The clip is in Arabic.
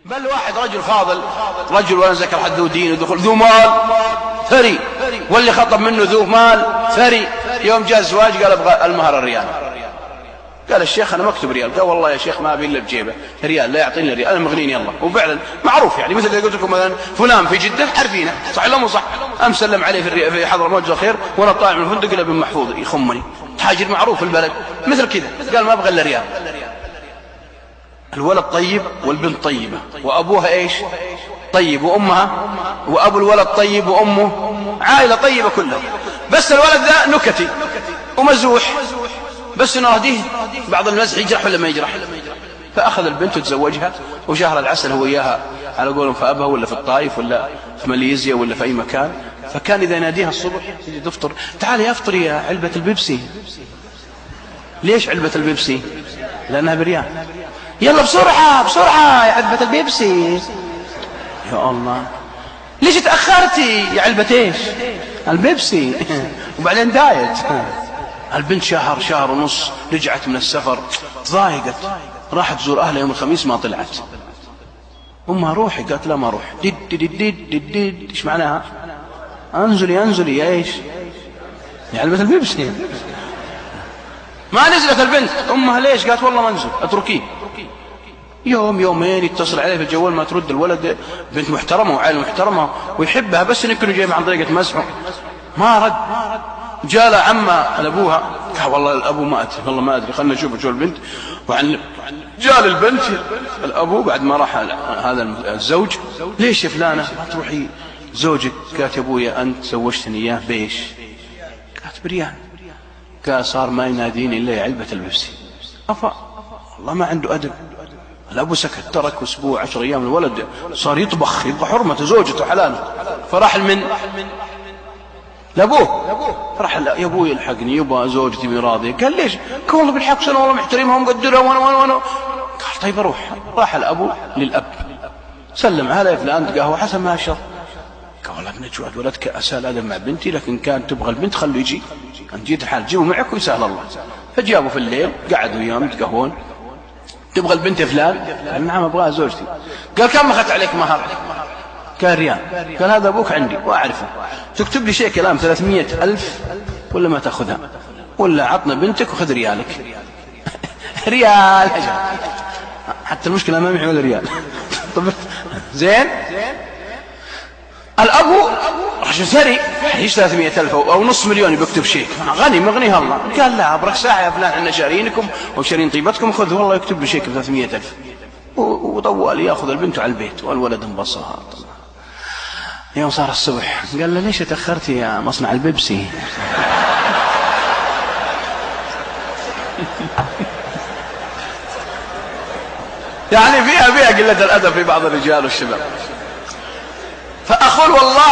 بل واحد رجل فاضل، رجل ولا ذكر حد ذو دين ودخل ذو مال ثري، واللي خطب منه ذو مال ثري. يوم جاء الزواج قال ابغى المهر الريال. قال الشيخ انا مكتب ريال. قال والله يا شيخ ما ابي الا بجيبه ريال، لا يعطيني ريال، انا مغنيني الله. وفعلا معروف يعني، مثل اللي قلت لكم مثلا فلان في جده عارفينه، صح ولا مو صح؟ مسلم عليه في حضرموت جزاه الخير وانا طالع من الفندق الى بن محفوظ يخمني، تاجر معروف في البلد مثل كذا. قال ما ابغى الا ريال. الولد طيب والبنت طيبه، وابوها ايش؟ طيب، وامها وابو الولد طيب، وامه عائله طيبه كلها. بس الولد ذا نكتي ومزوح، بس انه هديه بعض المزح يجرح ولا ما يجرح. فاخذ البنت وتزوجها، وشهر العسل هو اياها على قولهم في ابها، ولا في الطائف، ولا في ماليزيا، ولا في اي مكان. فكان اذا يناديها الصبح تجي تفطر، تعالي افطري يا علبه البيبسي. ليش علبه البيبسي؟ لانها بريال. يلا بسرعه بسرعه يا علبه البيبسي. يا الله ليش تاخرتي يا علبه ايش؟ البيبسي. وبعدين دايت. البنت شهر ونص رجعت من السفر، تضايقت، راحت تزور اهلها يوم الخميس ما طلعت. امها روحي، قالت لا ما اروح. دد دد دد دد، ايش معناها؟ انزلي يا ايش؟ يا علبة البيبسي. ما نزلت البنت. امها ليش؟ قالت والله ما انزل، اتركيه. يوم يومين يتصل عليه في الجوال ما ترد. الولد بنت محترمه وعائله محترمه ويحبها، بس يمكن جاي عن طريقه مزحه ما رد. جاء له عمه لابوها، قال والله الابو مات، والله ما ادري، خلنا نشوف شو البنت. جاء للبنت الابو بعد ما راح هذا الزوج، ليش يا فلانه ما تروحي زوجك؟ قالت يا ابويا انت زوجتني اياه بايش؟ قالت بريان. قال صار ما يناديني الا يا علبه البيبسي. افا والله ما عنده ادب. الابو سكت، ترك اسبوع 10 ايام الولد صار يطبخ حرمته زوجته حلاله. فراح من لابوه، راح يا ابوي الحقني، يبا زوجتي مي راضيه. قال ليش؟ قال والله بالحق انا والله محترمها ومقدرها وانا. قال طيب اروح. راح الابو للاب، سلم على يا فلان قهوه حسن ما اشرب. قال والله ابن جواد ولدك اسال ادب مع بنتي، لكن كان تبغى البنت خليه يجي، انت جيت الحال جيبه معك ويسهل الله. فجابوا في الليل قعدوا وياهم يتقهون. تبغى البنت يا فلان؟ قال نعم ابغاها زوجتي. قال كم اخذت عليك مهر؟ قال ريال. قال هذا ابوك عندي واعرفه، تكتب لي شيء كلام 300,000 ولا ما تاخذها، ولا عطنا بنتك وخذ ريالك. ريال حتى المشكله ما معي ولا ريال. طب زين. الابو راح ثري يعيش 300,000 او نص مليون بيكتب شيك، غني مغنيها الله. قال لا ابرك ساعه يا فلان احنا شارينكم وشارين طيبتكم، خذ والله يكتب لي شيك 300,000. وطوال ياخذ البنت على البيت، والولد انبسط. يوم صار الصبح قال له ليش تاخرتي يا مصنع البيبسي؟ يعني فيها قله الادب في بعض الرجال والشباب. فاقول والله